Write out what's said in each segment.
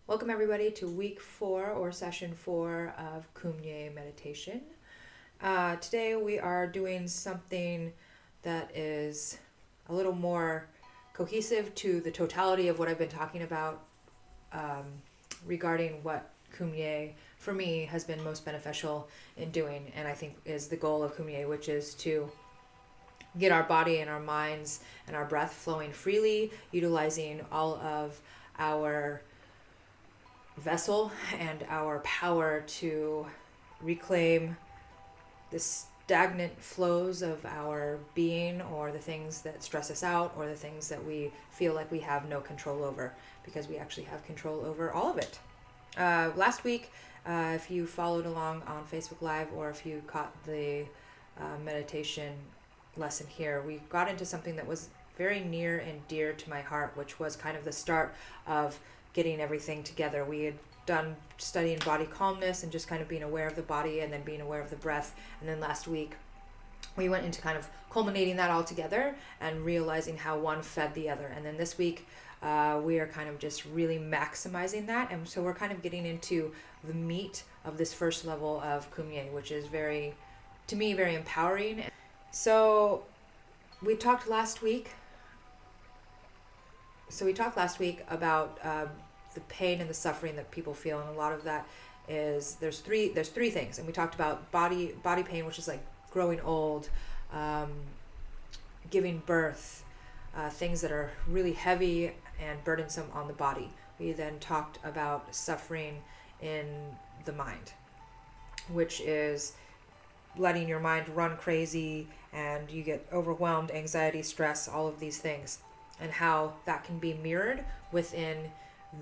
Welcome everybody to week 4 or session 4 of Kum Nye Meditation. Today we are doing something that is a little more cohesive to the totality of what I've been talking about regarding what Kum Nye for me has been most beneficial in doing, and I think is the goal of Kum Nye, which is to get our body and our minds and our breath flowing freely, utilizing all of our vessel and our power to reclaim the stagnant flows of our being, or the things that stress us out, or the things that we feel like we have no control over, because we actually have control over all of it. Last week, if you followed along on Facebook Live, or if you caught the meditation lesson here, we got into something that was very near and dear to my heart, which was kind of the start of getting everything together. We had done studying body calmness and just kind of being aware of the body, and then being aware of the breath. And then last week we went into kind of culminating that all together and realizing how one fed the other. And then this week we are kind of just really maximizing that. And so we're kind of getting into the meat of this first level of Kum Nye, which is to me, very empowering. So we talked last week about the pain and the suffering that people feel, and a lot of that is there's three things. And we talked about body pain, which is like growing old, giving birth, things that are really heavy and burdensome on the body. We then talked about suffering in the mind, which is letting your mind run crazy and you get overwhelmed, anxiety, stress, all of these things, and how that can be mirrored within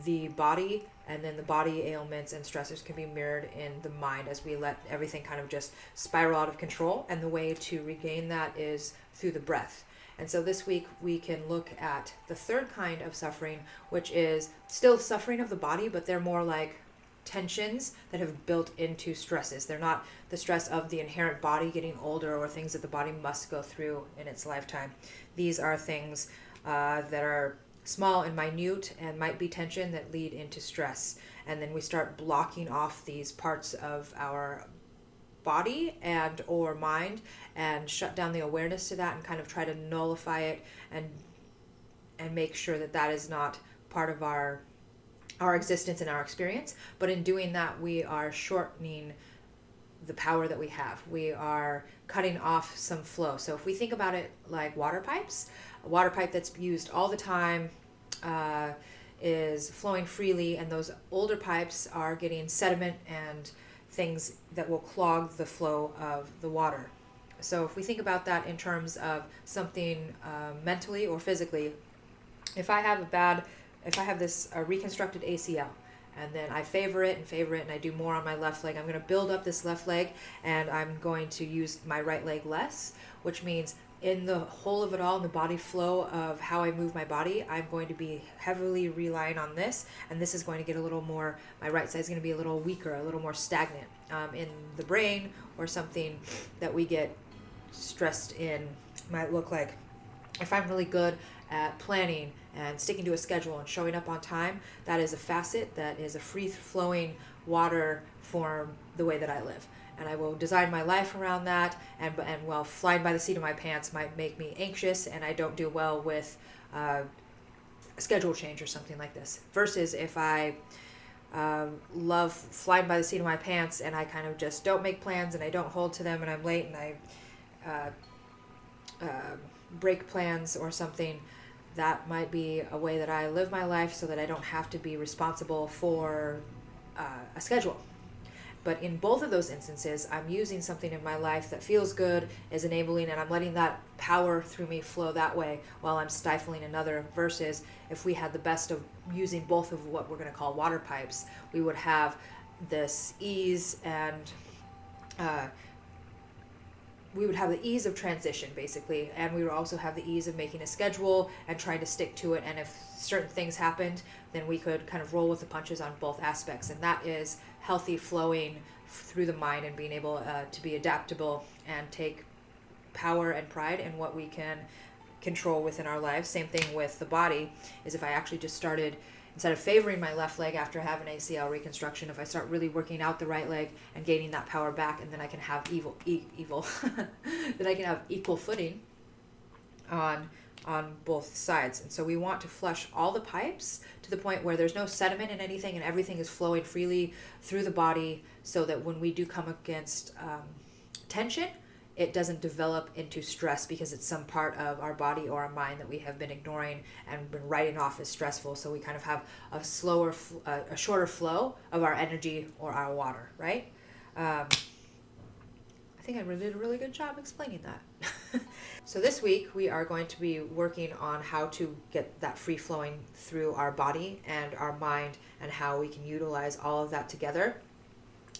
the body, and then the body ailments and stressors can be mirrored in the mind as we let everything kind of just spiral out of control. And the way to regain that is through the breath. And so this week we can look at the third kind of suffering, which is still suffering of the body, but they're more like tensions that have built into stresses. They're not the stress of the inherent body getting older, or things that the body must go through in its lifetime. These are things that are small and minute and might be tension that lead into stress. And then we start blocking off these parts of our body and or mind, and shut down the awareness to that, and kind of try to nullify it and make sure that that is not part of our existence and our experience. But in doing that, we are shortening the power that we have. We are cutting off some flow. So if we think about it like water pipes, a water pipe that's used all the time is flowing freely, and those older pipes are getting sediment and things that will clog the flow of the water. So if we think about that in terms of something mentally or physically, if I have this reconstructed ACL, and then I favor it, and I do more on my left leg, I'm going to build up this left leg, and I'm going to use my right leg less, which means in the whole of it all, in the body flow of how I move my body, I'm going to be heavily relying on this, and this is going to get a little more, my right side is going to be a little weaker, a little more stagnant. In the brain, or something that we get stressed in, might look like, if I'm really good at planning and sticking to a schedule and showing up on time, that is a facet, that is a free-flowing water form, the way that I live. And I will design my life around that, and well, flying by the seat of my pants might make me anxious, and I don't do well with a schedule change or something like this. Versus if I love flying by the seat of my pants, and I kind of just don't make plans, and I don't hold to them, and I'm late, and I break plans or something, that might be a way that I live my life, so that I don't have to be responsible for a schedule. But in both of those instances, I'm using something in my life that feels good, is enabling, and I'm letting that power through me flow that way while I'm stifling another. Versus if we had the best of using both of what we're going to call water pipes, we would have this ease, and we would have the ease of transition, basically, and we would also have the ease of making a schedule and trying to stick to it. And if certain things happened, then we could kind of roll with the punches on both aspects. And that is healthy flowing through the mind, and being able to be adaptable and take power and pride in what we can control within our lives. Same thing with the body, is if I actually just started instead of favoring my left leg after I have an ACL reconstruction, if I start really working out the right leg and gaining that power back, and then I can have then I can have equal footing on both sides. And so we want to flush all the pipes to the point where there's no sediment in anything and everything is flowing freely through the body, so that when we do come against tension, it doesn't develop into stress because it's some part of our body or our mind that we have been ignoring and been writing off as stressful. So we kind of have a shorter flow of our energy or our water, right? I think I did a really good job explaining that. So this week we are going to be working on how to get that free flowing through our body and our mind, and how we can utilize all of that together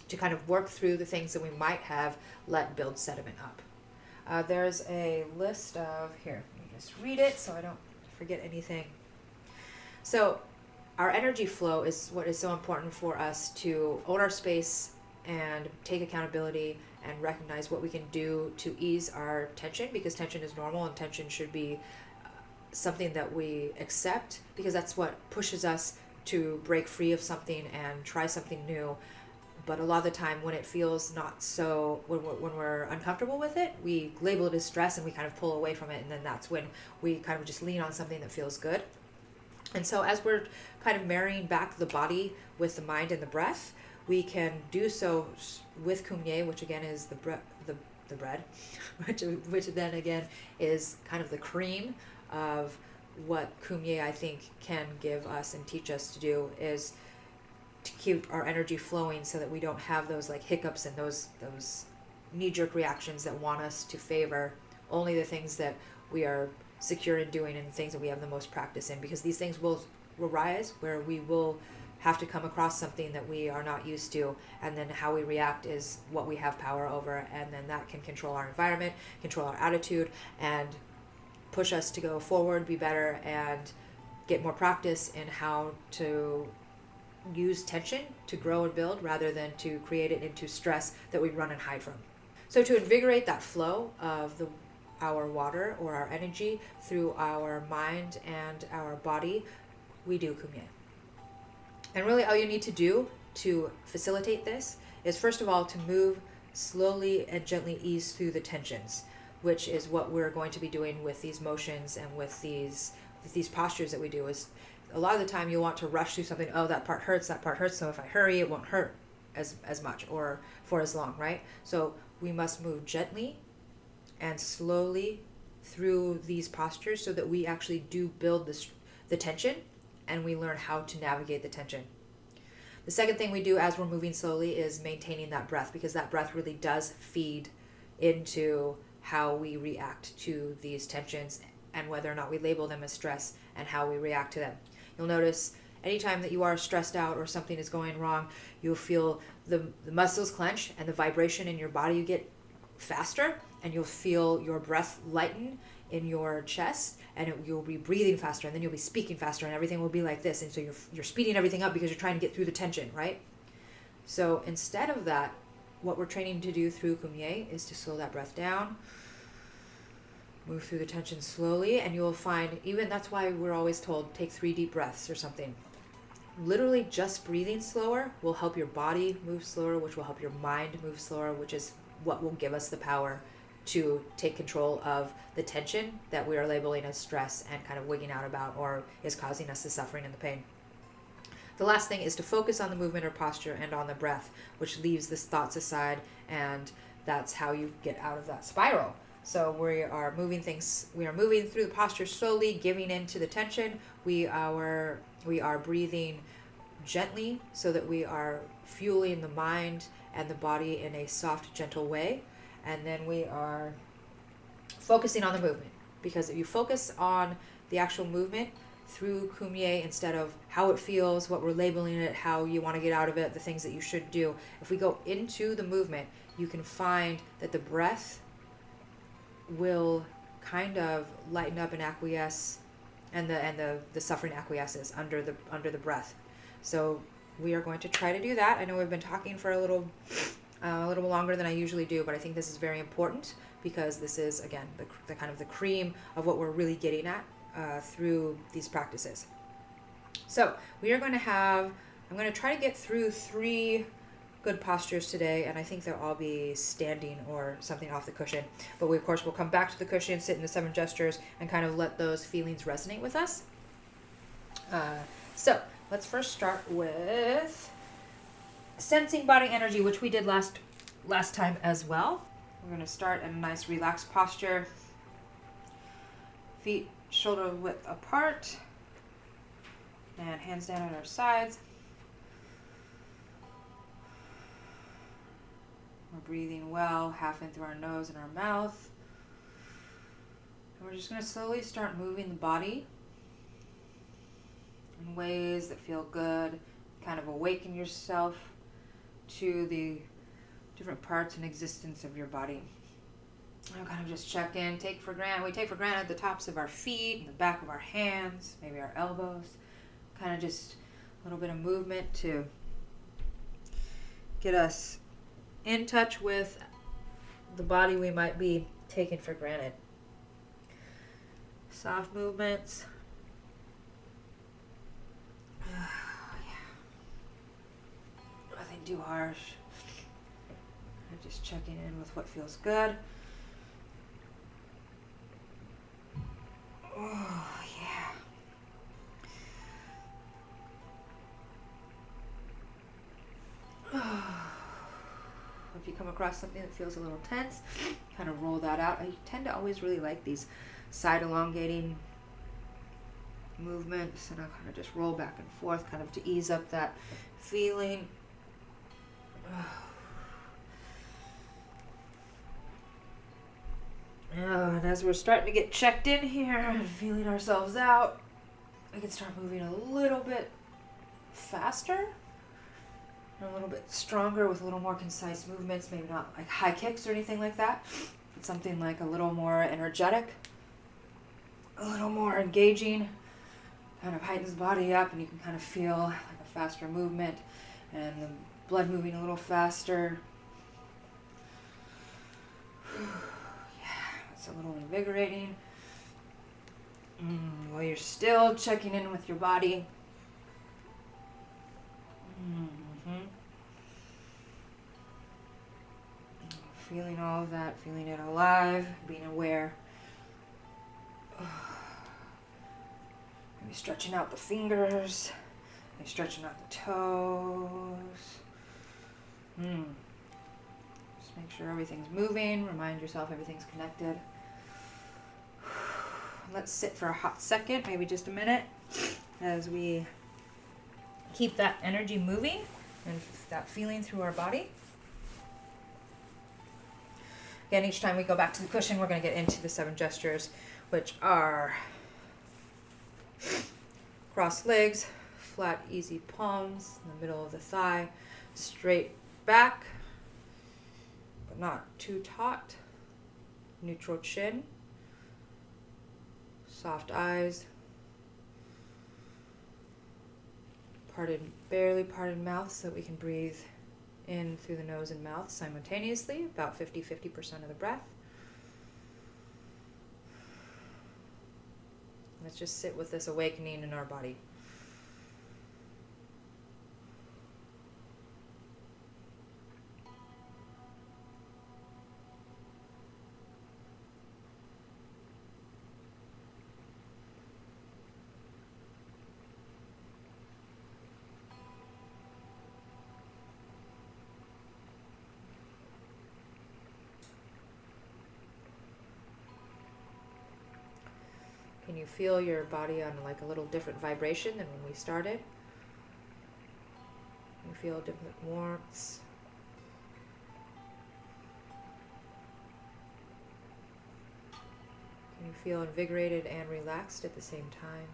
to kind of work through the things that we might have let build sediment up. There's a list of, here, let me just read it so I don't forget anything. So our energy flow is what is so important for us to own our space and take accountability and recognize what we can do to ease our tension, because tension is normal and tension should be something that we accept, because that's what pushes us to break free of something and try something new. But a lot of the time when it feels not so, when we're uncomfortable with it, we label it as stress and we kind of pull away from it, and then that's when we kind of just lean on something that feels good. And so as we're kind of marrying back the body with the mind and the breath, we can do so with Kum Nye, which again is the bread, which then again is kind of the cream of what Kum Nye I think can give us and teach us to do, is to keep our energy flowing so that we don't have those like hiccups and those knee-jerk reactions that want us to favor only the things that we are secure in doing and the things that we have the most practice in, because these things will rise where we will have to come across something that we are not used to, and then how we react is what we have power over, and then that can control our environment, control our attitude, and push us to go forward, be better, and get more practice in how to use tension to grow and build rather than to create it into stress that we run and hide from. So to invigorate that flow of our water or our energy through our mind and our body, we do Kum Nye. And really all you need to do to facilitate this is, first of all, to move slowly and gently ease through the tensions, which is what we're going to be doing with these motions and with these postures that we do. Is a lot of the time you want to rush through something. Oh, that part hurts, so if I hurry, it won't hurt as much or for as long, right? So we must move gently and slowly through these postures so that we actually do build the tension, and we learn how to navigate the tension. The second thing we do as we're moving slowly is maintaining that breath, because that breath really does feed into how we react to these tensions and whether or not we label them as stress and how we react to them. You'll notice anytime that you are stressed out or something is going wrong, you'll feel the muscles clench and the vibration in your body you get faster, and you'll feel your breath lighten in your chest, and you'll be breathing faster, and then you'll be speaking faster, and everything will be like this. And so you're speeding everything up because you're trying to get through the tension, right? So instead of that, what we're training to do through Kum Nye is to slow that breath down, move through the tension slowly, and you'll find, even that's why we're always told take 3 deep breaths or something. Literally just breathing slower will help your body move slower, which will help your mind move slower, which is what will give us the power to take control of the tension that we are labeling as stress and kind of wigging out about, or is causing us the suffering and the pain. The last thing is to focus on the movement or posture and on the breath, which leaves the thoughts aside, and that's how you get out of that spiral. So we are moving through the posture slowly, giving into the tension. We are breathing gently so that we are fueling the mind and the body in a soft, gentle way. And then we are focusing on the movement, because if you focus on the actual movement through Kum Nye instead of how it feels, what we're labeling it, how you want to get out of it, the things that you should do, if we go into the movement, you can find that the breath will kind of lighten up and acquiesce, and the suffering acquiesces under the breath. So we are going to try to do that. I know we've been talking for a little longer than I usually do, but I think this is very important, because this is, again, the kind of the cream of what we're really getting at through these practices. So I'm going to try to get through 3 good postures today, and I think they'll all be standing or something off the cushion. But we, of course, will come back to the cushion, sit in the 7 gestures, and kind of let those feelings resonate with us. So let's first start with sensing body energy, which we did last time as well. We're going to start in a nice relaxed posture. Feet shoulder width apart, and hands down at our sides. We're breathing well, half in through our nose and our mouth. And we're just going to slowly start moving the body in ways that feel good. Kind of awaken yourself to the different parts and existence of your body. And kind of just check in, we take for granted the tops of our feet and the back of our hands, maybe our elbows. Kind of just a little bit of movement to get us in touch with the body we might be taking for granted. Soft movements. Nothing too harsh. Just checking in with what feels good. Oh, yeah. If you come across something that feels a little tense, kind of roll that out. I tend to always really like these side elongating movements, and I'll kind of just roll back and forth, kind of to ease up that feeling. And as we're starting to get checked in here and feeling ourselves out, we can start moving a little bit faster. A little bit stronger with a little more concise movements, maybe not like high kicks or anything like that, but something like a little more energetic, a little more engaging, kind of heightens the body up, and you can kind of feel like a faster movement and the blood moving a little faster. Yeah, it's a little invigorating. While you're still checking in with your body. Feeling all of that, feeling it alive, being aware. Maybe stretching out the fingers, maybe stretching out the toes. Just make sure everything's moving. Remind yourself everything's connected. Let's sit for a hot second, maybe just a minute, as we keep that energy moving and that feeling through our body. Again, each time we go back to the cushion, we're going to get into the 7 gestures, which are crossed legs, flat, easy palms in the middle of the thigh, straight back, but not too taut, neutral chin, soft eyes, barely parted mouth so that we can breathe in through the nose and mouth simultaneously, about 50% of the breath. Let's just sit with this awakening in our body. Can you feel your body on like a little different vibration than when we started? Can you feel different warmths? Can you feel invigorated and relaxed at the same time?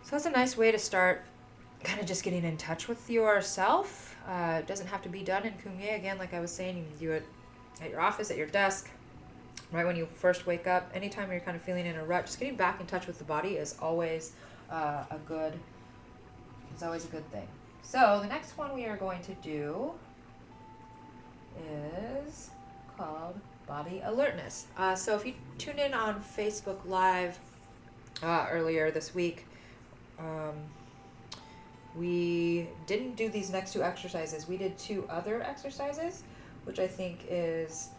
So that's a nice way to start kind of just getting in touch with yourself. It doesn't have to be done in Kum Nye. Again, like I was saying, you can do it at your office, at your desk, right when you first wake up. Anytime you're kind of feeling in a rut, just getting back in touch with the body is always a good thing. So the next one we are going to do is called Body Alertness. So if you tuned in on Facebook Live earlier this week, we didn't do these next two exercises. We did two other exercises, which I think is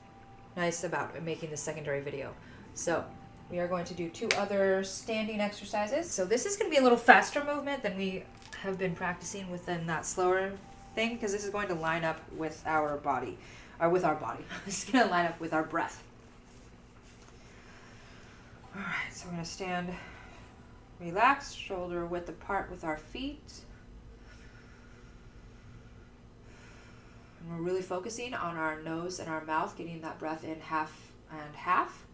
nice about making the secondary video. So we are going to do two other standing exercises. So this is going to be a little faster movement than we have been practicing within that slower thing, because this is going to line up with our body, or with our body. This is going to line up with our breath. All right, so we're going to stand relaxed, shoulder width apart with our feet. And we're really focusing on our nose and our mouth, getting that breath in half and half.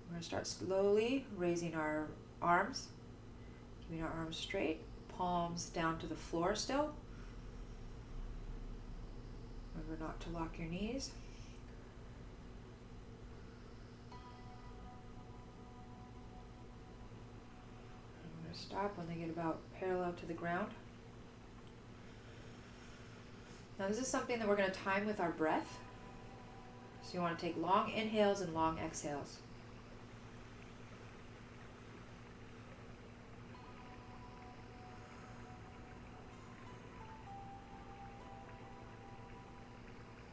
We're going to start slowly raising our arms, keeping our arms straight, palms down to the floor still. Remember not to lock your knees. Stop when they get about parallel to the ground. Now this is something that we're going to time with our breath. So you want to take long inhales and long exhales.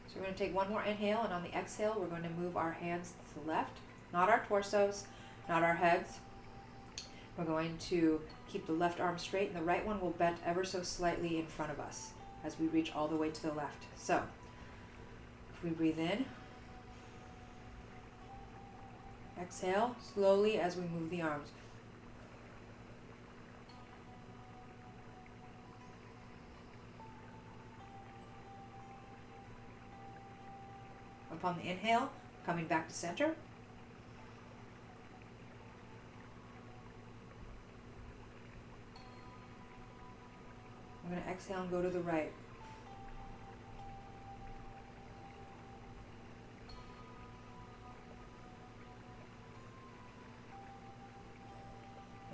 So we're going to take one more inhale, and on the exhale we're going to move our hands to the left, not our torsos, not our heads. We're going to keep the left arm straight, and the right one will bend ever so slightly in front of us as we reach all the way to the left. So, if we breathe in, exhale slowly as we move the arms. Upon the inhale, coming back to center. I'm going to exhale and go to the right.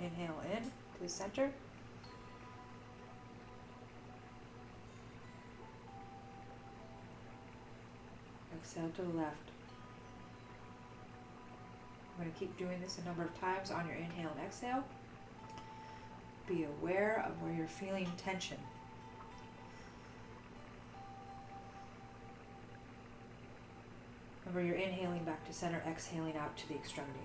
Inhale in to the center. Exhale to the left. I'm going to keep doing this a number of times on your inhale and exhale. Be aware of where you're feeling tension. Remember, you're inhaling back to center, exhaling out to the extremities.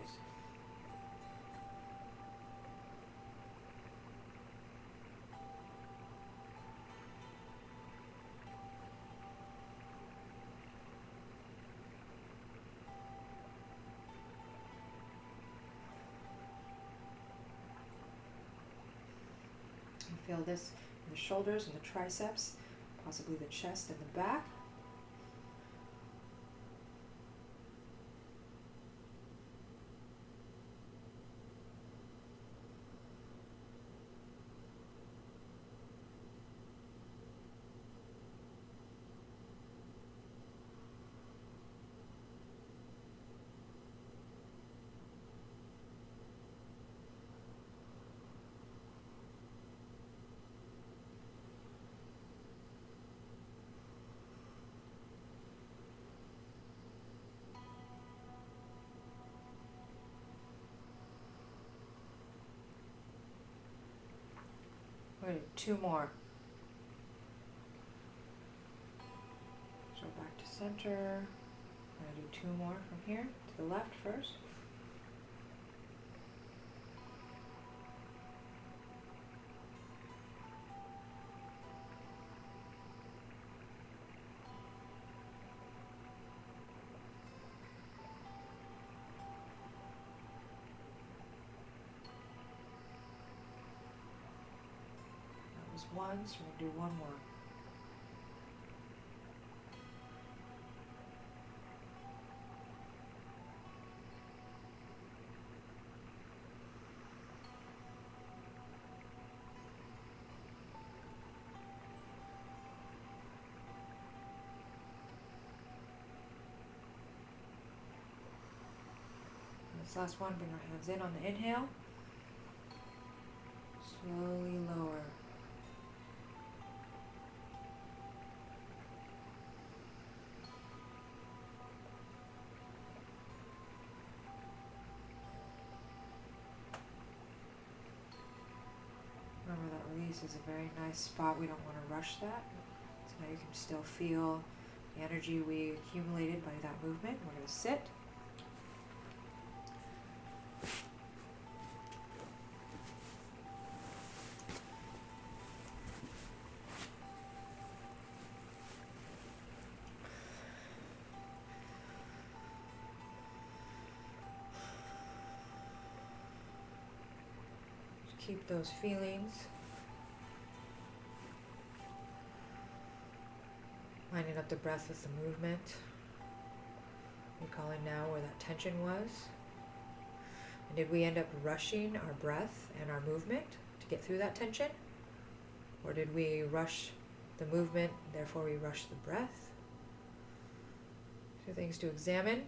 Feel this in the shoulders and the triceps, possibly the chest and the back. We're going to do two more. So back to center. I'm going to do two more from here to the left first. One, so we're going to do one more. This last one, bring our hands in on the inhale. Slowly lower. Remember that release is a very nice spot. We don't want to rush that. So now you can still feel the energy we accumulated by that movement. We're going to sit. Keep those feelings. Lining up the breath with the movement. Recalling now where that tension was. And did we end up rushing our breath and our movement to get through that tension? Or did we rush the movement, therefore we rush the breath? Two things to examine.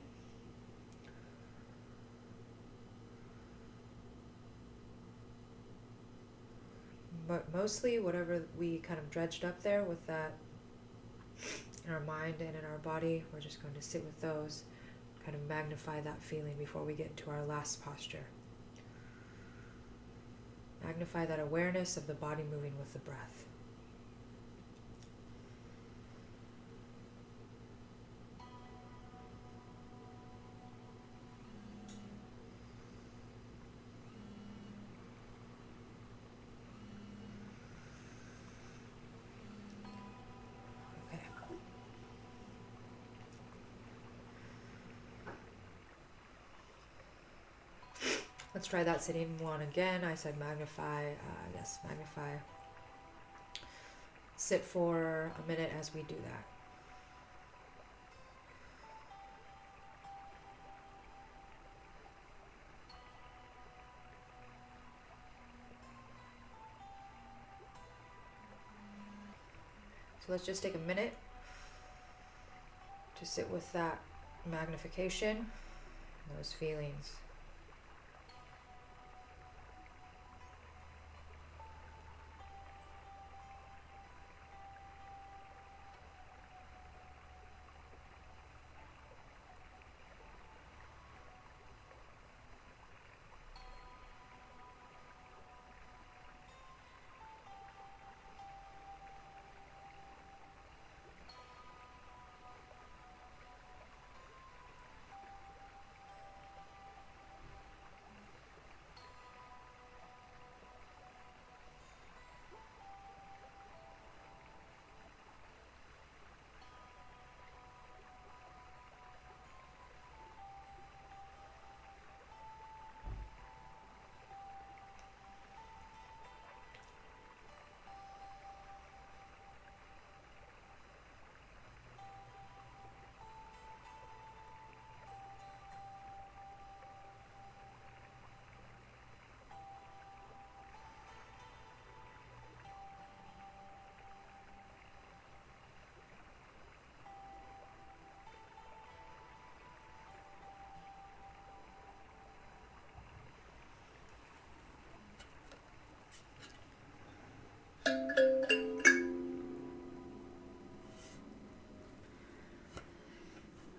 But mostly whatever we kind of dredged up there with that in our mind and in our body, we're just going to sit with those, kind of magnify that feeling before we get to our last posture. Magnify that awareness of the body moving with the breath. Let's try that sitting one again. I said magnify, magnify. Sit for a minute as we do that. So let's just take a minute to sit with that magnification, those feelings.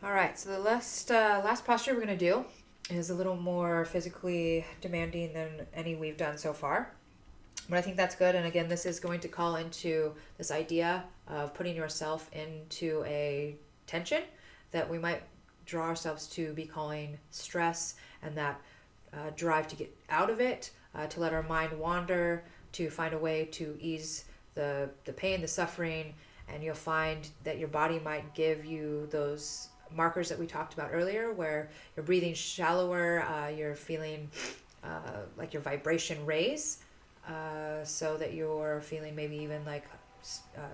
All right, so the last posture we're going to do is a little more physically demanding than any we've done so far. But I think that's good. And again, this is going to call into this idea of putting yourself into a tension that we might draw ourselves to be calling stress, and that drive to get out of it, to let our mind wander, to find a way to ease the pain, the suffering. And you'll find that your body might give you those markers that we talked about earlier, where you're breathing shallower, you're feeling like your vibration raise, so that you're feeling maybe even like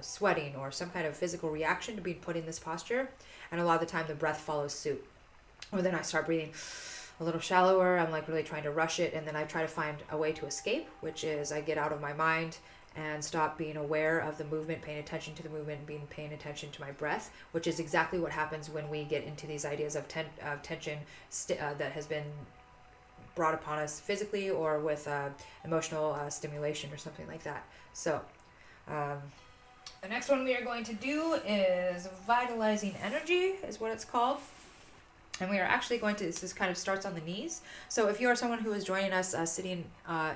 sweating or some kind of physical reaction to being put in this posture. And a lot of the time the breath follows suit. Or then I start breathing a little shallower, I'm like really trying to rush it, and then I try to find a way to escape, which is I get out of my mind and stop being aware of the movement, paying attention to the movement, and paying attention to my breath, which is exactly what happens when we get into these ideas of tension that has been brought upon us physically or with emotional stimulation or something like that. So the next one we are going to do is vitalizing energy, is what it's called. And we are actually going to, this kind of starts on the knees. So if you are someone who is joining us sitting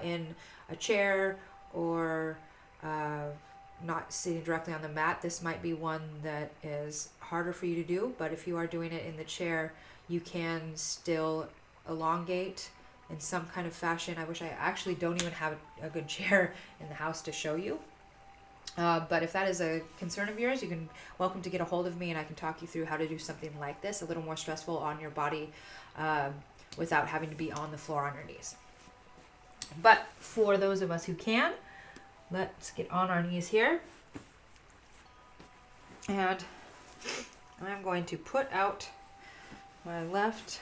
in a chair or not sitting directly on the mat, this might be one that is harder for you to do. But if you are doing it in the chair, you can still elongate in some kind of fashion. I wish I actually don't even have a good chair in the house to show you. But if that is a concern of yours, you can welcome to get a hold of me and I can talk you through how to do something like this, a little more stressful on your body without having to be on the floor on your knees. But for those of us who can, let's get on our knees here. And I'm going to put out my left,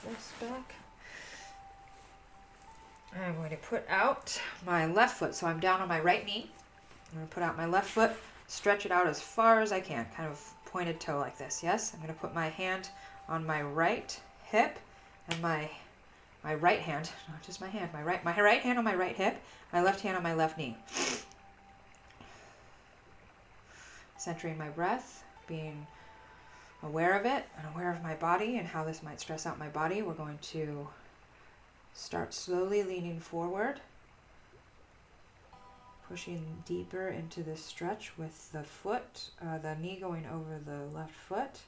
move this back. I'm going to put out my left foot. So I'm down on my right knee. I'm going to put out my left foot, stretch it out as far as I can, kind of pointed toe like this, yes? I'm going to put my hand on my right hip and my right hand, not just my hand, my right hand on my right hip, my left hand on my left knee. Centering my breath, being aware of it and aware of my body and how this might stress out my body. We're going to start slowly leaning forward, pushing deeper into this stretch with the foot, the knee going over the left foot.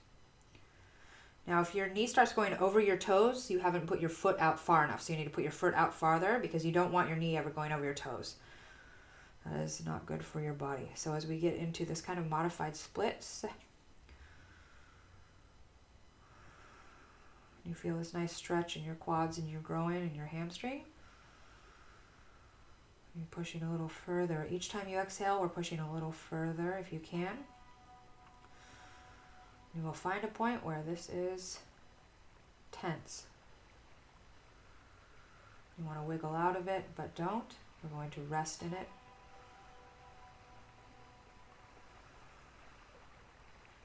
Now, if your knee starts going over your toes, you haven't put your foot out far enough. So you need to put your foot out farther because you don't want your knee ever going over your toes. That is not good for your body. So as we get into this kind of modified splits, you feel this nice stretch in your quads and your groin and your hamstring. You're pushing a little further. Each time you exhale, we're pushing a little further if you can. You will find a point where this is tense. You want to wiggle out of it, but don't. We're going to rest in it.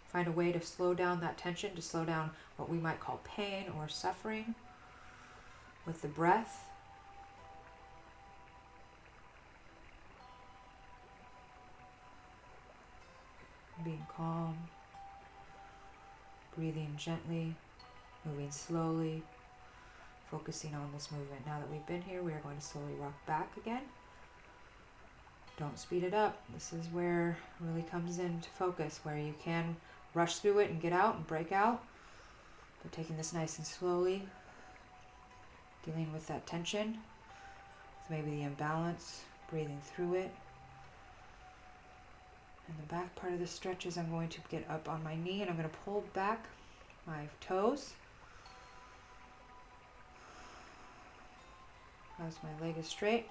Find a way to slow down that tension, to slow down what we might call pain or suffering with the breath. Being calm, breathing gently, moving slowly, focusing on this movement. Now that we've been here, we are going to slowly rock back again. Don't speed it up. This is where it really comes into focus, where you can rush through it and get out and break out, but taking this nice and slowly, dealing with that tension, with maybe the imbalance, breathing through it. And the back part of the stretch is I'm going to get up on my knee and I'm going to pull back my toes as my leg is straight.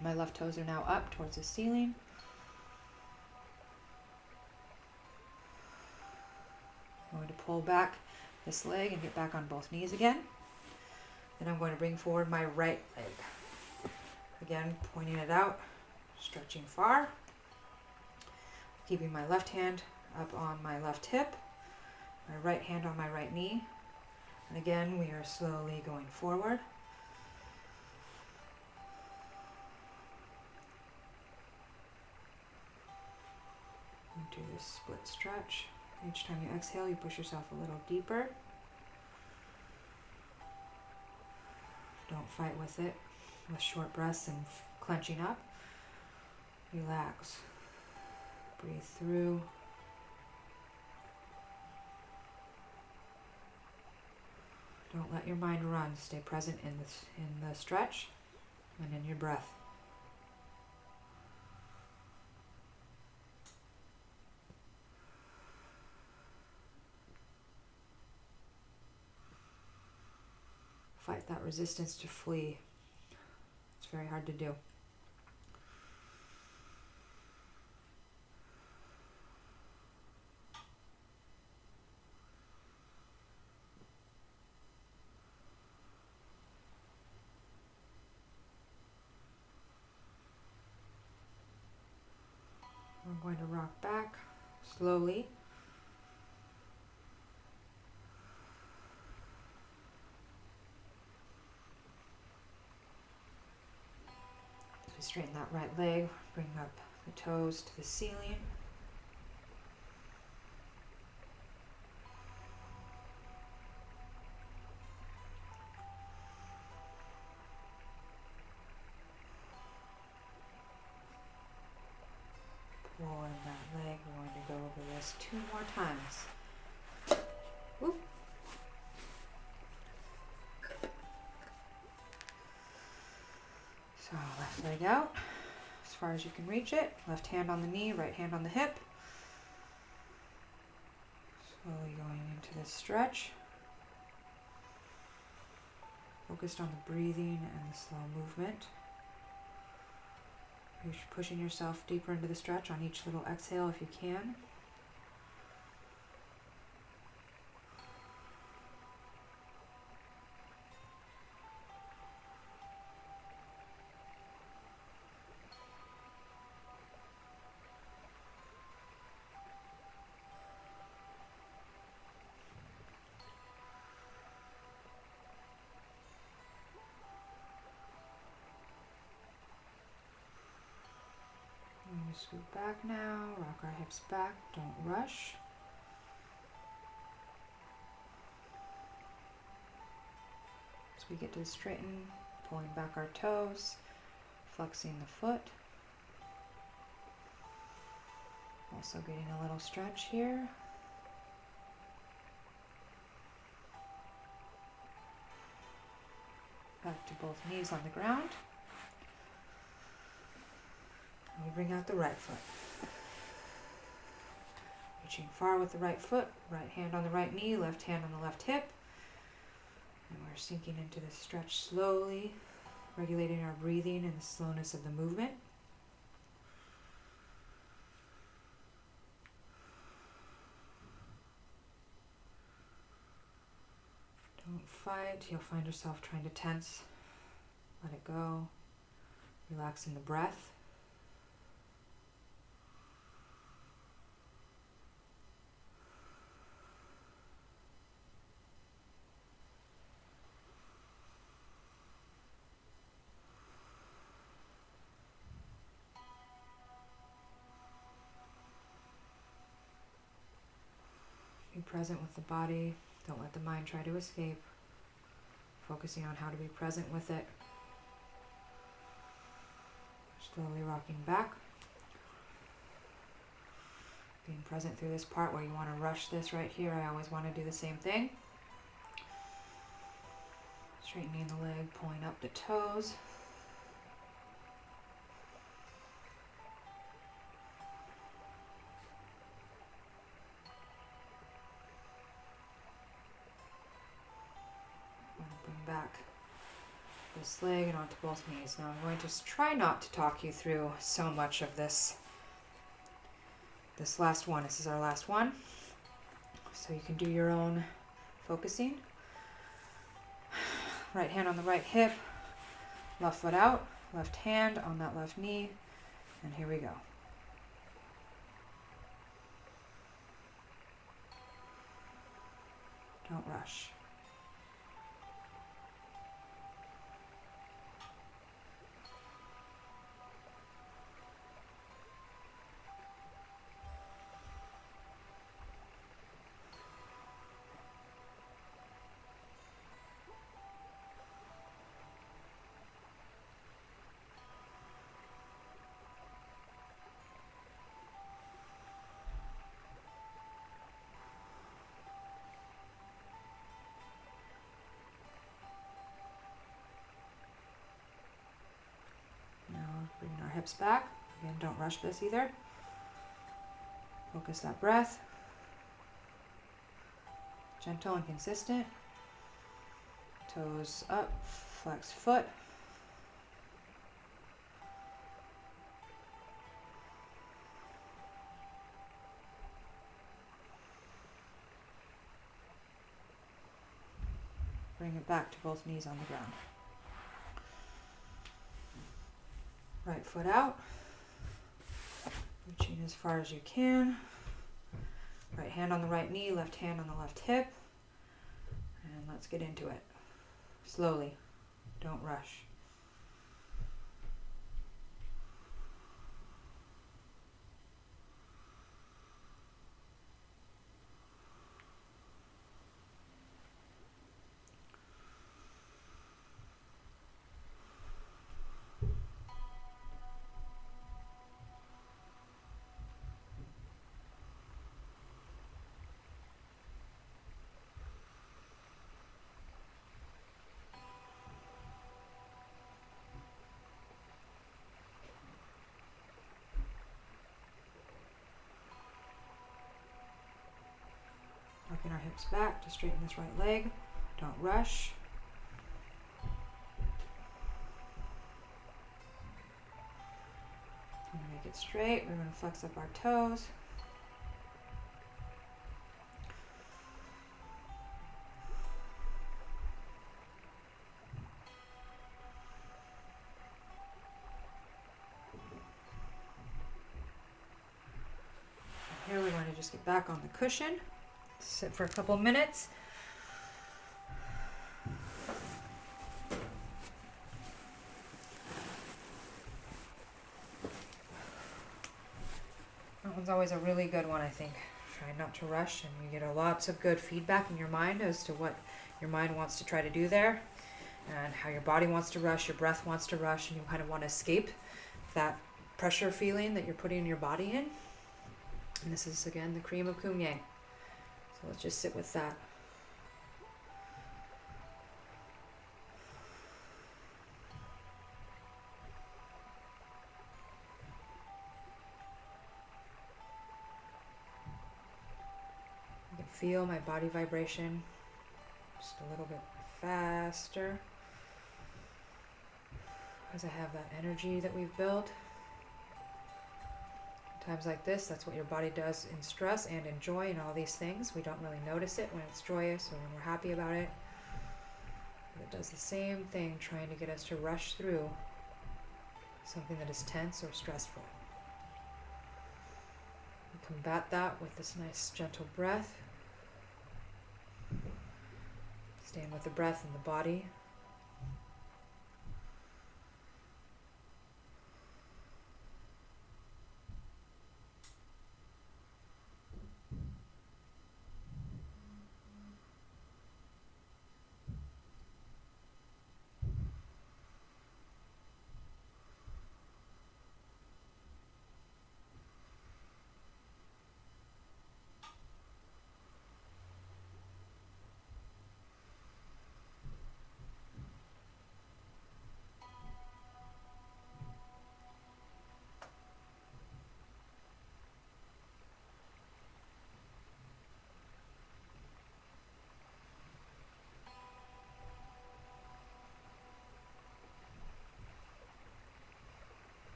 My left toes are now up towards the ceiling. I'm going to pull back this leg and get back on both knees again. Then I'm going to bring forward my right leg. Again, pointing it out, stretching far. Keeping my left hand up on my left hip, my right hand on my right knee. And again, we are slowly going forward. Into this split stretch. Each time you exhale, you push yourself a little deeper. Don't fight with it, with short breaths and clenching up. Relax. Breathe through. Don't let your mind run. Stay present in the stretch and in your breath. Fight that resistance to flee. It's very hard to do. I'm going to rock back slowly. To straighten that right leg, bring up the toes to the ceiling. Pulling that leg, we're going to go over this 2 more times. Whoop. So left leg out as far as you can reach it. Left hand on the knee, right hand on the hip. Slowly going into this stretch. Focused on the breathing and the slow movement. You're pushing yourself deeper into the stretch on each little exhale if you can. Scoot back now, rock our hips back, don't rush. As we get to the straighten, pulling back our toes, flexing the foot. Also getting a little stretch here. Back to both knees on the ground. We bring out the right foot. Reaching far with the right foot, right hand on the right knee, left hand on the left hip. And we're sinking into this stretch slowly, regulating our breathing and the slowness of the movement. Don't fight. You'll find yourself trying to tense. Let it go. Relaxing the breath. Be present with the body. Don't let the mind try to escape. Focusing on how to be present with it. Slowly rocking back. Being present through this part where you want to rush this right here. I always want to do the same thing. Straightening the leg, pulling up the toes. Back this leg and onto both knees. Now I'm going to try not to talk you through so much of this last one. This is our last one, so you can do your own focusing. Right hand on the right hip, left foot out, left hand on that left knee, and here we go. Don't rush. Bringing our hips back. Again, don't rush this either. Focus that breath. Gentle and consistent. Toes up, flex foot. Bring it back to both knees on the ground. Right foot out, reaching as far as you can. Right hand on the right knee, left hand on the left hip. And let's get into it. Slowly, don't rush. hips back to straighten this right leg. Don't rush. Make it straight. We're going to flex up our toes. Here we're going to just get back on the cushion, sit for a couple minutes. That one's always a really good one, I think. Try not to rush, and you get lots of good feedback in your mind as to what your mind wants to try to do there, and how your body wants to rush, your breath wants to rush, and you kind of want to escape that pressure feeling that you're putting your body in. And this is, again, the cream of Kum Nye. So let's just sit with that. I can feel my body vibration just a little bit faster as I have that energy that we've built. Times like this, that's what your body does in stress and in joy and all these things. We don't really notice it when it's joyous or when we're happy about it. But it does the same thing, trying to get us to rush through something that is tense or stressful. We combat that with this nice gentle breath. Staying with the breath and the body.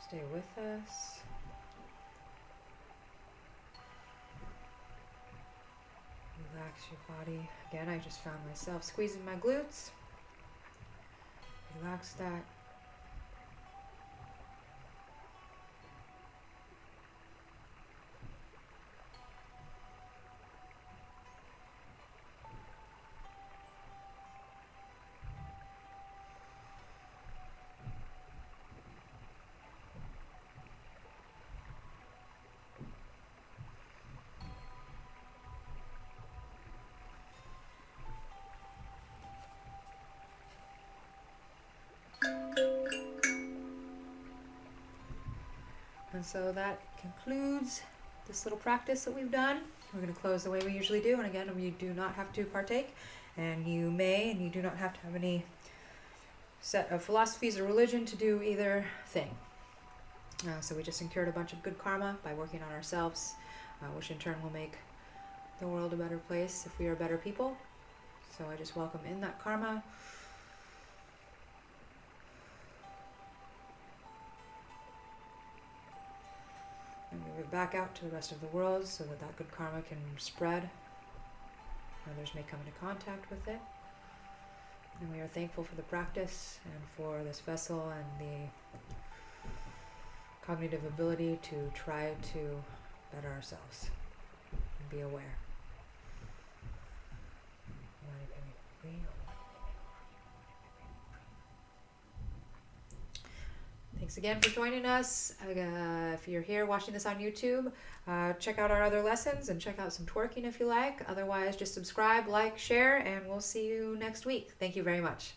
Stay with us. Relax your body. Again, I just found myself squeezing my glutes. Relax that. And so that concludes this little practice that we've done. We're going to close the way we usually do. And again, you do not have to partake. And you may, and you do not have to have any set of philosophies or religion to do either thing. So we just incurred a bunch of good karma by working on ourselves, which in turn will make the world a better place if we are better people. So I just welcome in that karma. And move it back out to the rest of the world so that that good karma can spread. Others may come into contact with it. And we are thankful for the practice and for this vessel and the cognitive ability to try to better ourselves and be aware. Thanks again for joining us. If you're here watching this on YouTube, check out our other lessons and check out some twerking if you like. Otherwise, just subscribe, like, share, and we'll see you next week. Thank you very much.